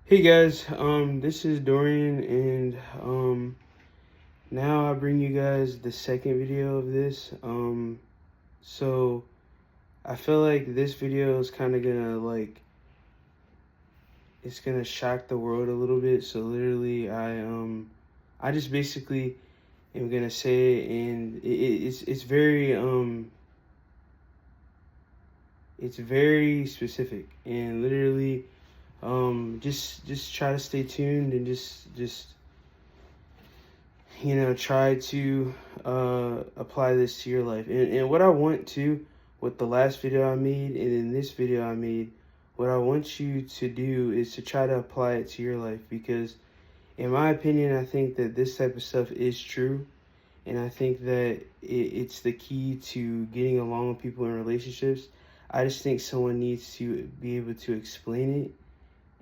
Hey guys, this is Dorian, and now I bring you guys the second video of this. So I feel like this video is kind of gonna it's gonna shock the world a little bit. So literally, I just basically am gonna say it, and it's very specific, and literally, just try to stay tuned and just try to apply this to your life. And what I want to, with the last video I made and in this video I made, what I want you to do is to try to apply it to your life, because in my opinion, I think that this type of stuff is true. And I think that it's the key to getting along with people in relationships. I just think someone needs to be able to explain it.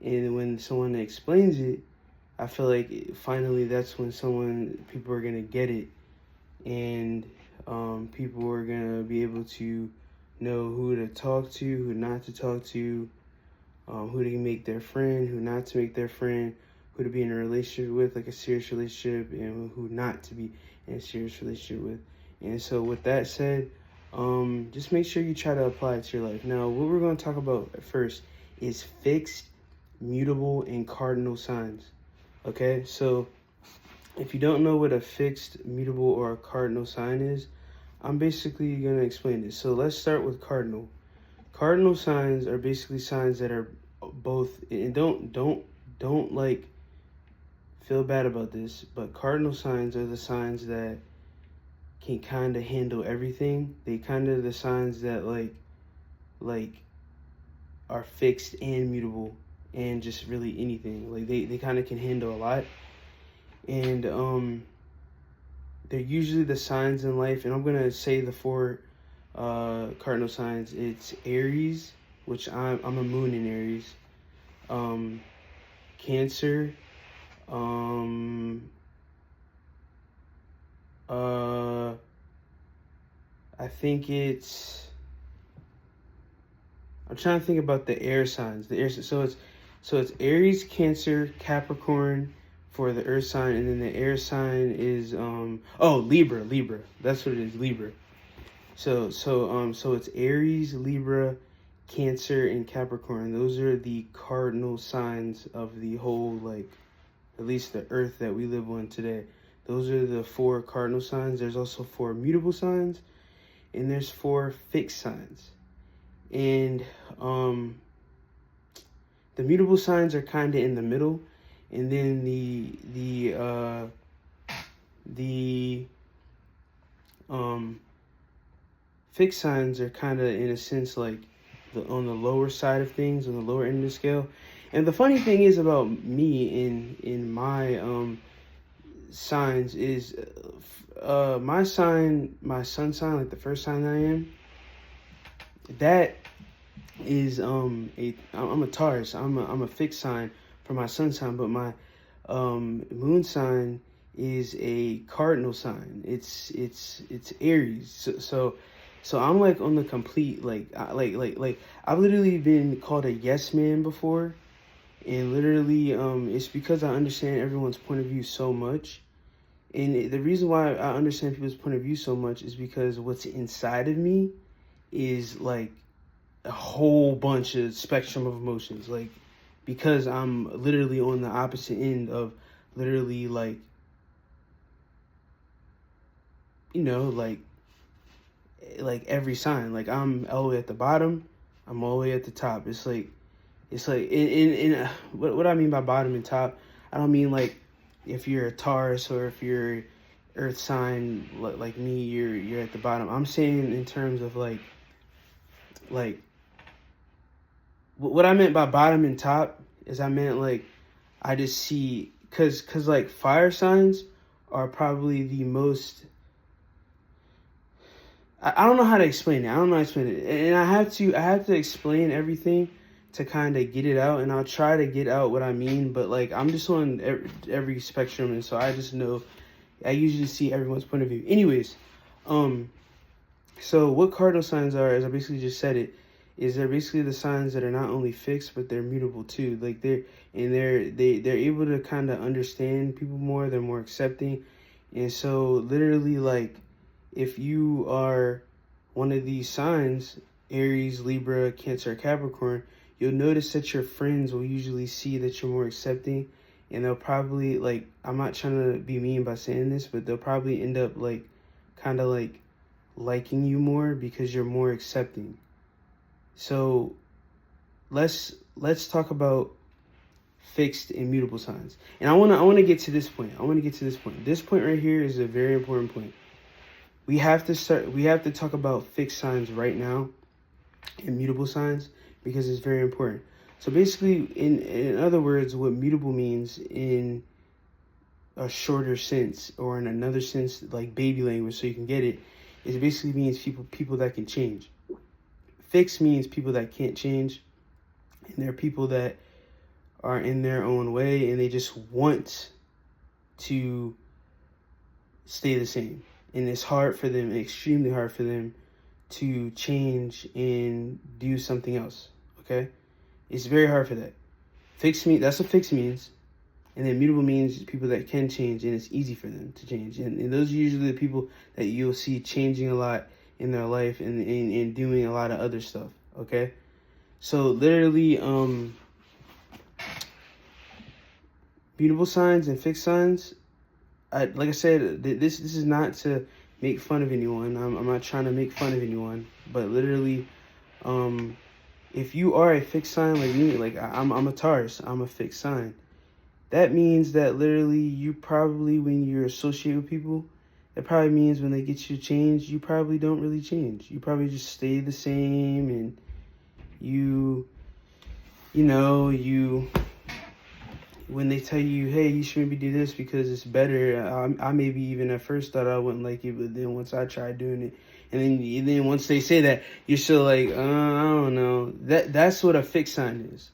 And when someone explains it, I feel like finally that's when people are going to get it. And people are going to be able to know who to talk to, who not to talk to, who to make their friend, who not to make their friend, who to be in a relationship with, like a serious relationship, and who not to be in a serious relationship with. And so with that said, just make sure you try to apply it to your life. Now, what we're going to talk about first is fixed, mutable, and cardinal signs. Okay, so if you don't know what a fixed, mutable, or a cardinal sign is, I'm basically going to explain this. So let's start with cardinal. Cardinal signs are basically signs that are both, and don't like feel bad about this, but cardinal signs are the signs that can kind of handle everything. They kind of the signs that like are fixed and mutable and just really anything. Like they kind of can handle a lot. And they're usually the signs in life, and I'm gonna say the four cardinal signs. It's Aries, which I'm a moon in Aries. Cancer, I think I'm trying to think about the air signs. So it's Aries, Cancer, Capricorn for the earth sign, and then the air sign is Libra. That's what it is, Libra. So it's Aries, Libra, Cancer, and Capricorn. Those are the cardinal signs of the whole, like, at least the earth that we live on today. Those are the four cardinal signs. There's also four mutable signs, and there's four fixed signs. And the mutable signs are kind of in the middle, and then the fixed signs are kind of, in a sense, like on the lower side of things, on the lower end of the scale. And the funny thing is about me in my signs is my sign, my sun sign, like the first sign I am, that is I'm a Taurus. I'm a fixed sign for my sun sign, but my moon sign is a cardinal sign. It's Aries. So I'm like on the complete, like I've literally been called a yes man before, and literally it's because I understand everyone's point of view so much. And the reason why I understand people's point of view so much is because what's inside of me is like a whole bunch of spectrum of emotions. Like, because I'm literally on the opposite end of literally, like, like every sign. Like, I'm all the way at the bottom, I'm all the way at the top. It's like what I mean by bottom and top, I don't mean like if you're a Taurus or if you're earth sign like me, you're at the bottom. I'm saying in terms of like what I meant by bottom and top is I meant like I just see, cause like fire signs are probably the most, I don't know how to explain it. I don't know how to explain it. And I have to explain everything to kind of get it out, and I'll try to get out what I mean, but like I'm just on every spectrum, and so I just know I usually see everyone's point of view. Anyways, so what cardinal signs are, as I basically just said it, is they're basically the signs that are not only fixed but they're mutable too. Like they're able to kind of understand people more. They're more accepting, and so literally, like, if you are one of these signs, Aries, Libra, Cancer, Capricorn, you'll notice that your friends will usually see that you're more accepting, and they'll probably, like, I'm not trying to be mean by saying this, but they'll probably end up like kind of like liking you more because you're more accepting. So let's talk about fixed and mutable signs. And I want to get to this point. This point right here is a very important point. We have to talk about fixed signs right now and mutable signs because it's very important. So basically, in other words, what mutable means in a shorter sense, or in another sense, like baby language, so you can get it, it basically means people that can change. Fixed means people that can't change, and they're people that are in their own way and they just want to stay the same. And it's hard for them, extremely hard for them, to change and do something else. Okay? It's very hard for that. That's what fixed means. And then mutable means people that can change, and it's easy for them to change. And those are usually the people that you'll see changing a lot in their life and doing a lot of other stuff. Okay? So literally, mutable signs and fixed signs, like I said, this is not to make fun of anyone. I'm not trying to make fun of anyone, but literally, if you are a fixed sign like me, like I'm a Taurus, I'm a fixed sign. That means that literally you probably, when you're associated with people, it probably means when they get you to change, you probably don't really change. You probably just stay the same, and when they tell you, hey, you should maybe do this because it's better, I maybe even at first thought I wouldn't like it, but then once I tried doing it, and then once they say that, you're still like, I don't know. That's what a fixed sign is.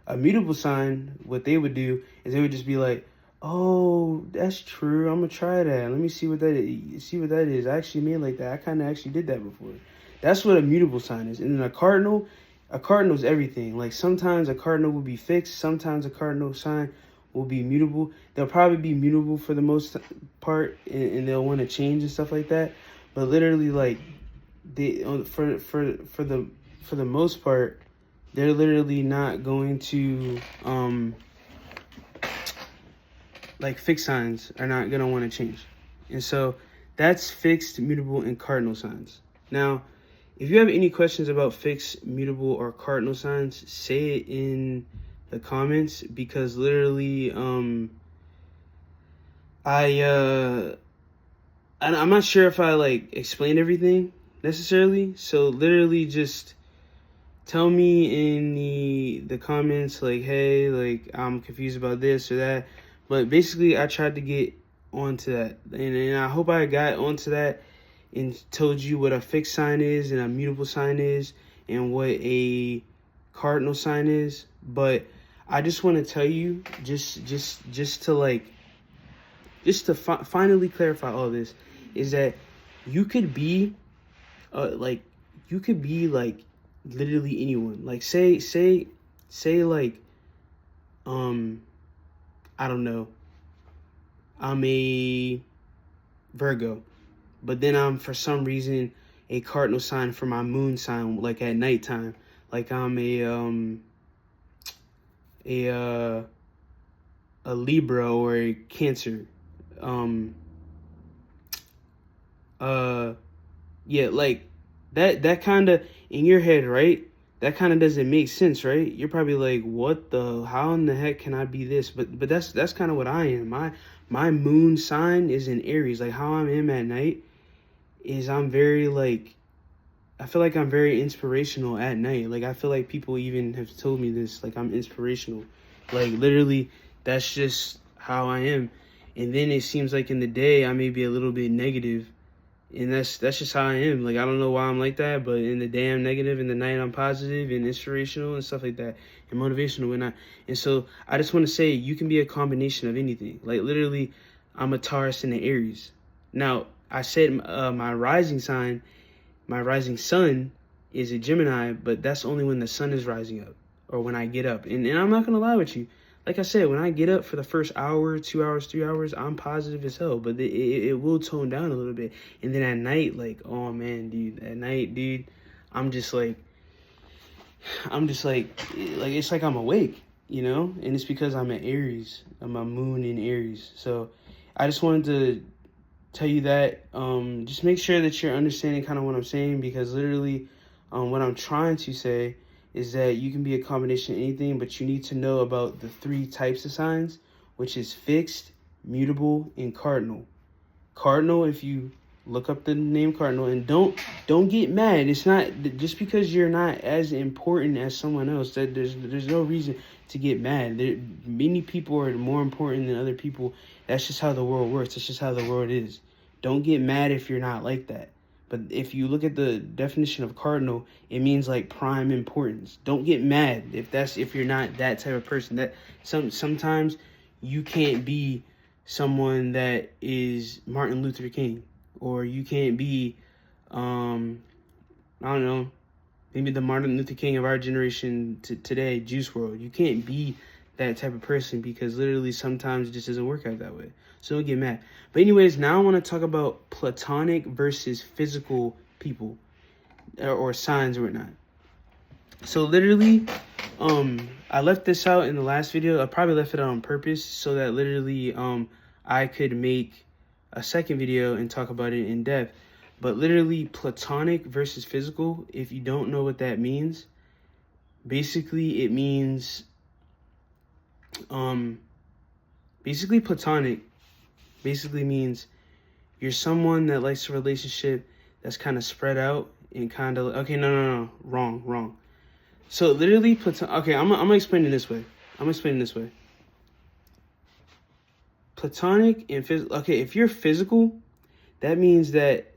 A mutable sign, what they would do is they would just be like, oh, that's true, I'm gonna try that. Let me see what that is. I actually made like that. I kind of actually did that before. That's what a mutable sign is. And then a cardinal is everything. Like sometimes a cardinal will be fixed. Sometimes a cardinal sign will be mutable. They'll probably be mutable for the most part, and they'll want to change and stuff like that. But literally, like for the most part, they're literally not going to like fixed signs are not gonna want to change. And so that's fixed, mutable, and cardinal signs. Now, if you have any questions about fixed, mutable, or cardinal signs, say it in the comments, because literally, I'm not sure if I like explained everything necessarily. So literally, just tell me in the comments, like, hey, like I'm confused about this or that. But basically, I tried to get onto that, and I hope I got onto that and told you what a fixed sign is and a mutable sign is and what a cardinal sign is. But I just want to tell you, just to finally clarify all this, is that you could be like literally anyone. Like say like I don't know, I'm a Virgo, but then I'm for some reason a cardinal sign for my moon sign, like at nighttime. Like I'm a Libra or a Cancer. Yeah, like that kind of in your head, right? That kind of doesn't make sense, right? You're probably like, how in the heck can I be this? But that's kind of what I am. My moon sign is in Aries. Like how I am at night is I'm very like, I feel like I'm very inspirational at night. Like I feel like people even have told me this, like I'm inspirational. Like literally, that's just how I am. And then it seems like in the day I may be a little bit negative. And that's just how I am. Like, I don't know why I'm like that, but in the day I'm negative, in the night I'm positive and inspirational and stuff like that, and motivational and And so I just want to say you can be a combination of anything. Like, literally, I'm a Taurus and an Aries. Now, I said my rising sign, my rising sun is a Gemini, but that's only when the sun is rising up or when I get up. And I'm not going to lie with you. Like I said, when I get up for the first hour, 2 hours, 3 hours, I'm positive as hell. But it will tone down a little bit. And then at night, like, oh man, dude, at night, dude, I'm just like, it's like I'm awake, you know? And it's because I'm an Aries. I'm a moon in Aries. So I just wanted to tell you that. Just make sure that you're understanding kind of what I'm saying, because literally what I'm trying to say is that you can be a combination of anything, but you need to know about the 3 types of signs, which is fixed, mutable, and cardinal. Cardinal, if you look up the name Cardinal, and don't get mad. It's not just because you're not as important as someone else that there's no reason to get mad. Many people are more important than other people. That's just how the world works. That's just how the world is. Don't get mad if you're not like that. But if you look at the definition of cardinal, it means like prime importance. Don't get mad if you're not that type of person. That sometimes you can't be someone that is Martin Luther King, or you can't be I don't know, maybe the Martin Luther King of our generation today, Juice WRLD. You can't be that type of person, because literally sometimes it just doesn't work out that way. So don't get mad. But anyways, now I want to talk about platonic versus physical people or signs or whatnot. So literally, I left this out in the last video. I probably left it out on purpose so that literally I could make a second video and talk about it in depth. But literally, platonic versus physical, if you don't know what that means, basically it means basically platonic basically means you're someone that likes a relationship that's kind of spread out and kind of, okay, no, wrong. So literally, okay, I'm gonna explain it this way. Platonic and physical. Okay, if you're physical, that means that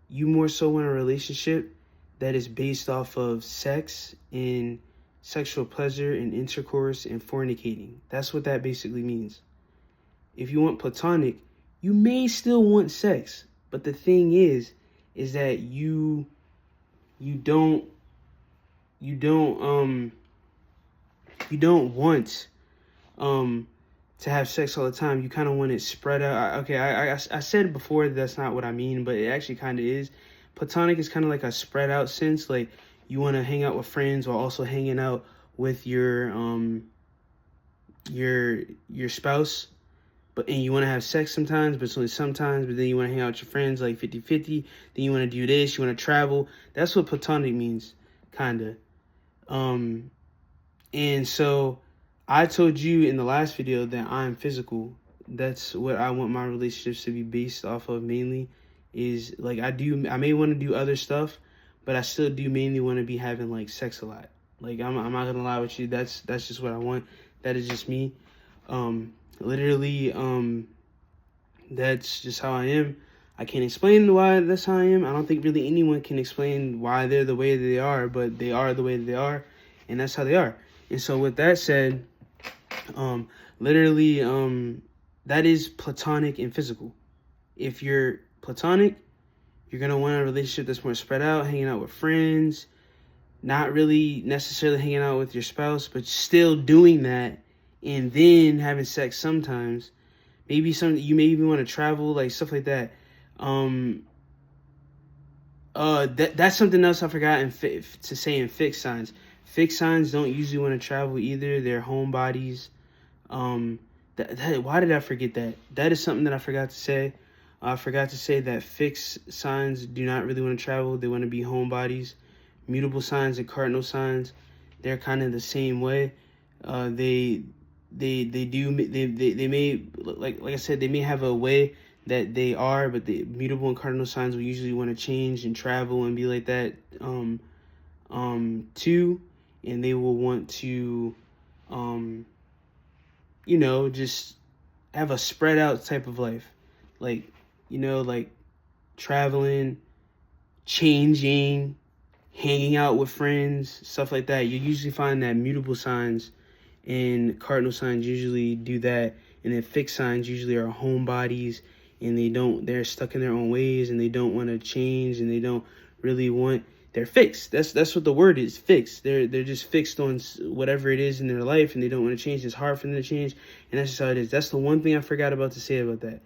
you more so want a relationship that is based off of sex and sexual pleasure and intercourse and fornicating. That's what that basically means. If you want platonic, you may still want sex, but the thing is that you don't want to have sex all the time. You kind of want it spread out. I said before that's not what I mean, but it actually kind of is. Platonic is kind of like a spread out sense. Like you want to hang out with friends while also hanging out with your spouse. And you want to have sex sometimes, but it's only sometimes. But then you want to hang out with your friends like 50-50. Then you want to do this. You want to travel. That's what platonic means, kind of. And so I told you in the last video that I'm physical. That's what I want my relationships to be based off of mainly. Is like I may want to do other stuff, but I still do mainly want to be having like sex a lot. Like I'm not gonna lie with you. That's just what I want. That is just me. Literally, that's just how I am. I can't explain why that's how I am. I don't think really anyone can explain why they're the way they are, but they are the way they are, and that's how they are. And so with that said, literally, that is platonic and physical. If you're platonic, you're going to want a relationship that's more spread out, hanging out with friends, not really necessarily hanging out with your spouse, but still doing that, and then having sex sometimes. Maybe you may even want to travel, like stuff like that. That's something else I forgot to say in fixed signs. Fixed signs don't usually want to travel either. They're homebodies. Why did I forget that? That is something that I forgot to say. I forgot to say that fixed signs do not really want to travel. They want to be homebodies. Mutable signs and cardinal signs, they're kind of the same way. They may, like I said, they may have a way that they are, but the mutable and cardinal signs will usually want to change and travel and be like that too, and they will want to just have a spread out type of life, like traveling, changing, hanging out with friends, stuff like that. You usually find that mutable signs and cardinal signs usually do that, and then fixed signs usually are homebodies, and they're stuck in their own ways, and they don't want to change, and they don't really want they're fixed. That's what the word is, fixed. They're just fixed on whatever it is in their life, and they don't want to change. It's hard for them to change, and that's just how it is. That's the one thing I forgot about to say about that.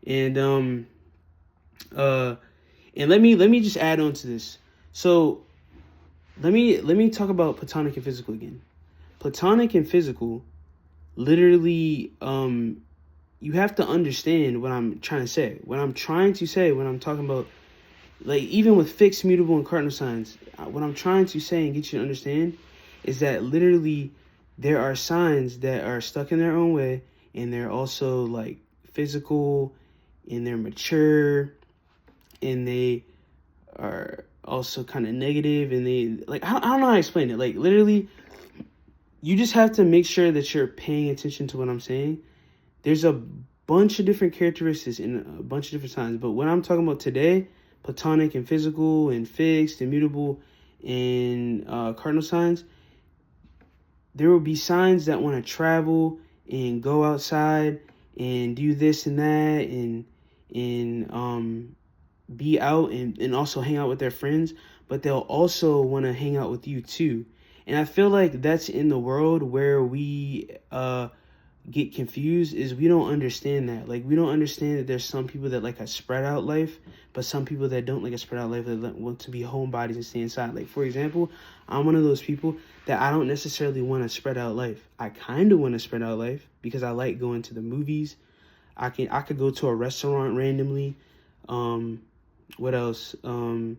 And and let me just add on to this. So let me talk about platonic and physical again. Platonic and physical, literally, you have to understand what I'm trying to say. What I'm trying to say when I'm talking about, like, even with fixed, mutable, and cardinal signs, what I'm trying to say and get you to understand is that literally there are signs that are stuck in their own way, and they're also like physical, and they're mature, and they are also kind of negative, and they, like, I don't know how to explain it. Like, literally, you just have to make sure that you're paying attention to what I'm saying. There's a bunch of different characteristics in a bunch of different signs, but what I'm talking about today, platonic and physical and fixed and mutable and cardinal signs, there will be signs that want to travel and go outside and do this and that and be out and also hang out with their friends, but they'll also want to hang out with you too. And I feel like that's in the world where we get confused, is we don't understand that. Like, we don't understand that there's some people that like a spread out life, but some people that don't like a spread out life, that want to be homebodies and stay inside. Like, for example, I'm one of those people that I don't necessarily want to spread out life. I kind of want to spread out life because I like going to the movies. I could go to a restaurant randomly. What else? I don't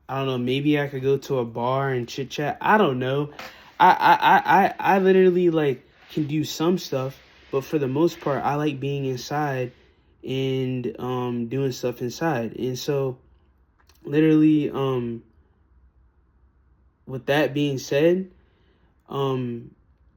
know. Maybe I could go to a bar and chit chat. I don't know. I literally like can do some stuff, but for the most part, I like being inside and doing stuff inside. And so, literally, with that being said,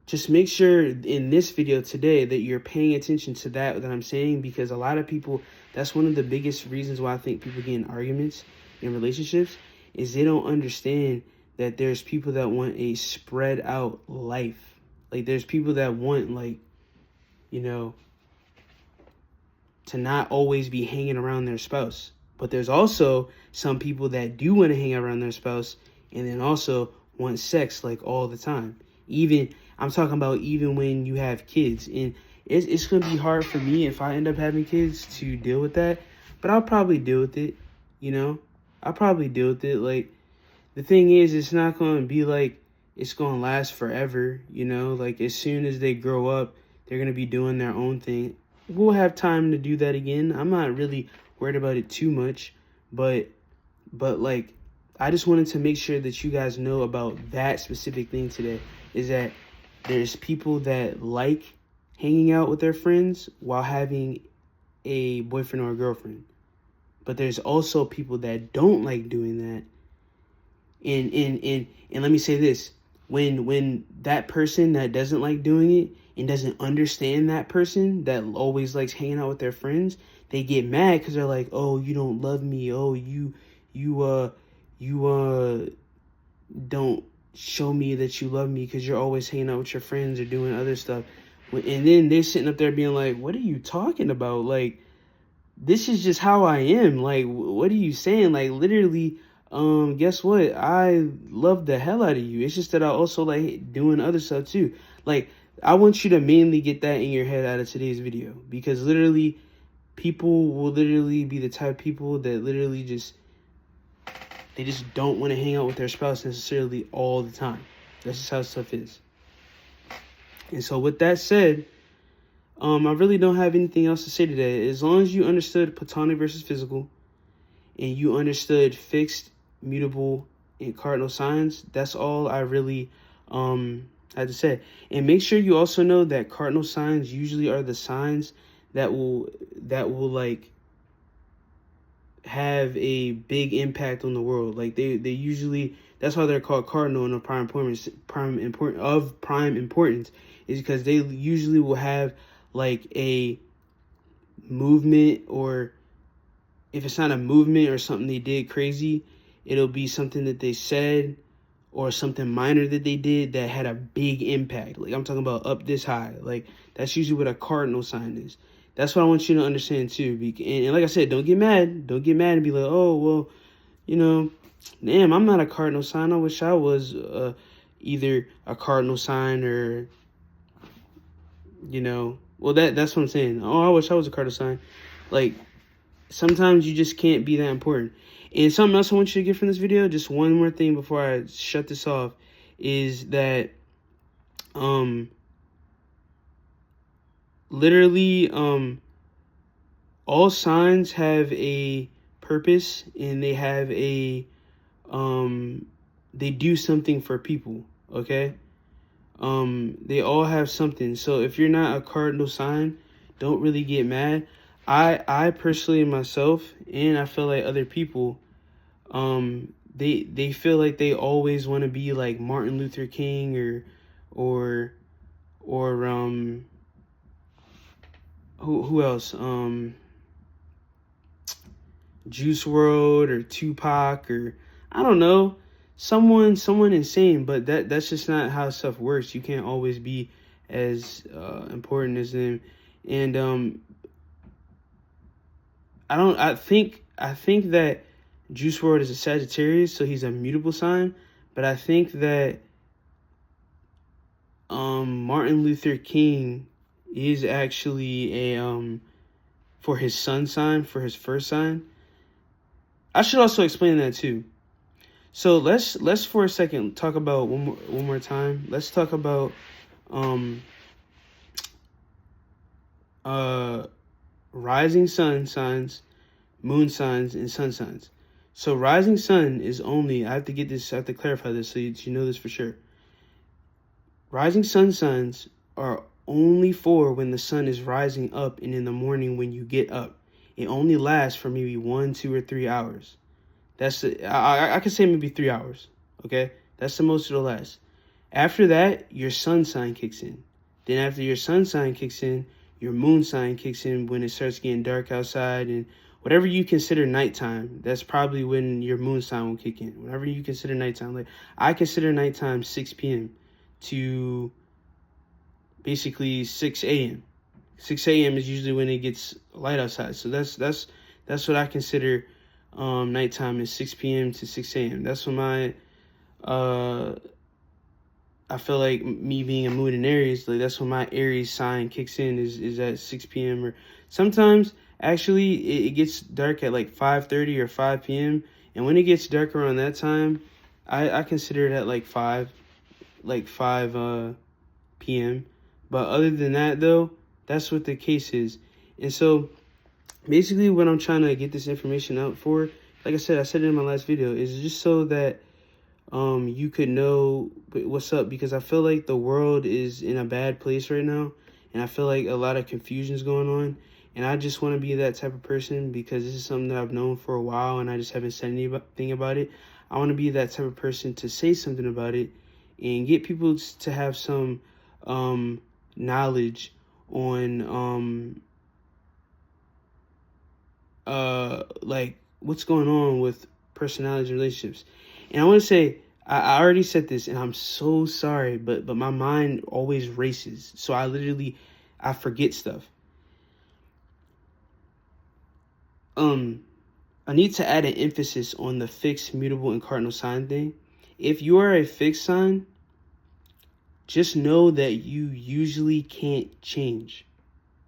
just make sure in this video today that you're paying attention to that I'm saying, because a lot of people, that's one of the biggest reasons why I think people get in arguments in relationships, is they don't understand that there's people that want a spread out life. Like, there's people that want, like, you know, to not always be hanging around their spouse. But there's also some people that do want to hang around their spouse and then also want sex, like, all the time. Even, I'm talking about even when you have kids. And it's going to be hard for me if I end up having kids to deal with that. But I'll probably deal with it, you know? I'll probably deal with it. Like, the thing is, it's not going to be like it's going to last forever, you know? Like, as soon as they grow up, they're going to be doing their own thing. We'll have time to do that again. I'm not really worried about it too much, but like, I just wanted to make sure that you guys know about that specific thing today, is that there's people that like hanging out with their friends while having a boyfriend or a girlfriend. But there's also people that don't like doing that. And let me say this. When that person that doesn't like doing it and doesn't understand that person that always likes hanging out with their friends, they get mad because they're like, oh, you don't love me. Oh, you don't show me that you love me because you're always hanging out with your friends or doing other stuff. And then they're sitting up there being like, what are you talking about? Like, this is just how I am. Like, what are you saying? Like, literally, guess what? I love the hell out of you. It's just that I also like doing other stuff too. Like, I want you to mainly get that in your head out of today's video, because literally, people will literally be the type of people that literally they just don't want to hang out with their spouse necessarily all the time. That's just how stuff is. And so with that said, I really don't have anything else to say today. As long as you understood platonic versus physical, and you understood fixed, mutable, and cardinal signs, that's all I really had to say. And make sure you also know that cardinal signs usually are the signs that will like have a big impact on the world. Like, they usually, that's why they're called cardinal and of prime importance, is because they usually will have like a movement, or if it's not a movement or something they did crazy, it'll be something that they said or something minor that they did that had a big impact. Like, I'm talking about up this high. Like, that's usually what a cardinal sign is. That's what I want you to understand too. And like I said, don't get mad. Don't get mad and be like, oh, well, you know, damn, I'm not a cardinal sign. I wish I was either a cardinal sign or, well, that's what I'm saying. Oh, I wish I was a cardinal sign. Like, sometimes you just can't be that important. And something else I want you to get from this video, just one more thing before I shut this off, is that literally all signs have a purpose, and they have a they do something for people, okay? They all have something. So if you're not a cardinal sign, don't really get mad. I personally myself, and I feel like other people, they feel like they always want to be like Martin Luther King or who else? Juice WRLD or Tupac, or I don't know, someone insane. But that's just not how stuff works. You can't always be as important as them. And I think that Juice WRLD is a Sagittarius, so he's a mutable sign. But I think that Martin Luther King is actually a for his sun sign, for his first sign. I should also explain that too. So let's for a second talk about one more time. Let's talk about rising sun signs, moon signs, and sun signs. So rising sun is only, I have to clarify this so you know this for sure. Rising sun signs are only for when the sun is rising up and in the morning when you get up. It only lasts for maybe 1, 2, or 3 hours. I could say maybe 3 hours. Okay, that's the most it'll last. After that, your sun sign kicks in. Then after your sun sign kicks in, your moon sign kicks in when it starts getting dark outside, and whatever you consider nighttime, that's probably when your moon sign will kick in. Whatever you consider nighttime, like I consider nighttime 6 p.m. to basically 6 a.m. 6 a.m. is usually when it gets light outside. So that's what I consider nighttime, is 6 p.m. to 6 a.m. That's when my I feel like, me being a moon in Aries, like that's when my Aries sign kicks in, is at 6 p.m. Or sometimes actually it gets dark at like 5:30 or 5 p.m. And when it gets dark around that time, I consider it at like 5 p.m. But other than that though, that's what the case is. And so basically what I'm trying to get this information out for, like I said it in my last video, is just so that you could know what's up, because I feel like the world is in a bad place right now, and I feel like a lot of confusion is going on, and I just want to be that type of person, because this is something that I've known for a while and I just haven't said anything about it. I want to be that type of person to say something about it and get people to have some knowledge on like what's going on with personalities and relationships. And I want to say, I already said this, and I'm so sorry, but my mind always races. So I forget stuff. I need to add an emphasis on the fixed, mutable, and cardinal sign thing. If you are a fixed sign, just know that you usually can't change.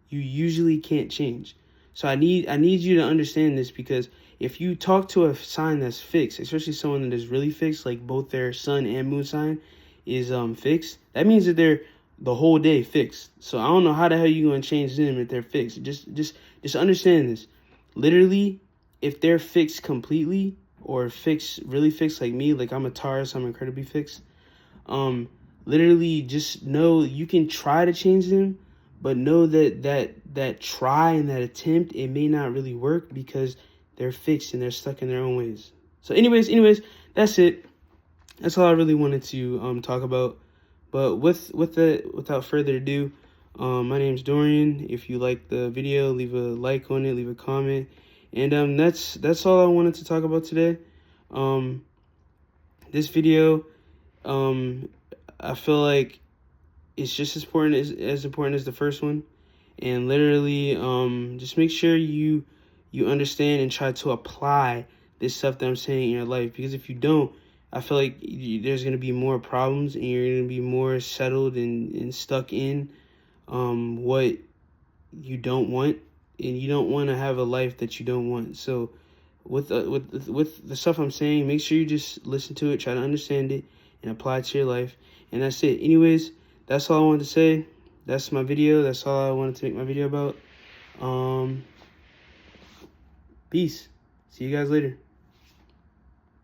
You usually can't change. So I need you to understand this, because if you talk to a sign that's fixed, especially someone that is really fixed, like both their sun and moon sign is fixed, that means that they're the whole day fixed. So I don't know how the hell you're going to change them if they're fixed. Just understand this. Literally, if they're fixed completely, or fixed, really fixed like me, like I'm a Taurus, I'm incredibly fixed. Literally just know you can try to change them, but know that try and that attempt, it may not really work, because they're fixed and they're stuck in their own ways. So anyways, that's it. That's all I really wanted to talk about. But without further ado, my name's Dorian. If you like the video, leave a like on it, leave a comment. And that's all I wanted to talk about today. This video, I feel like it's just as important as the first one. And literally, just make sure you understand and try to apply this stuff that I'm saying in your life. Because if you don't, I feel like there's going to be more problems, and you're going to be more settled and stuck in what you don't want, and you don't want to have a life that you don't want. So with the stuff I'm saying, make sure you just listen to it, try to understand it, and apply it to your life. And that's it. Anyways, that's all I wanted to say. That's my video. That's all I wanted to make my video about. Peace. See you guys later.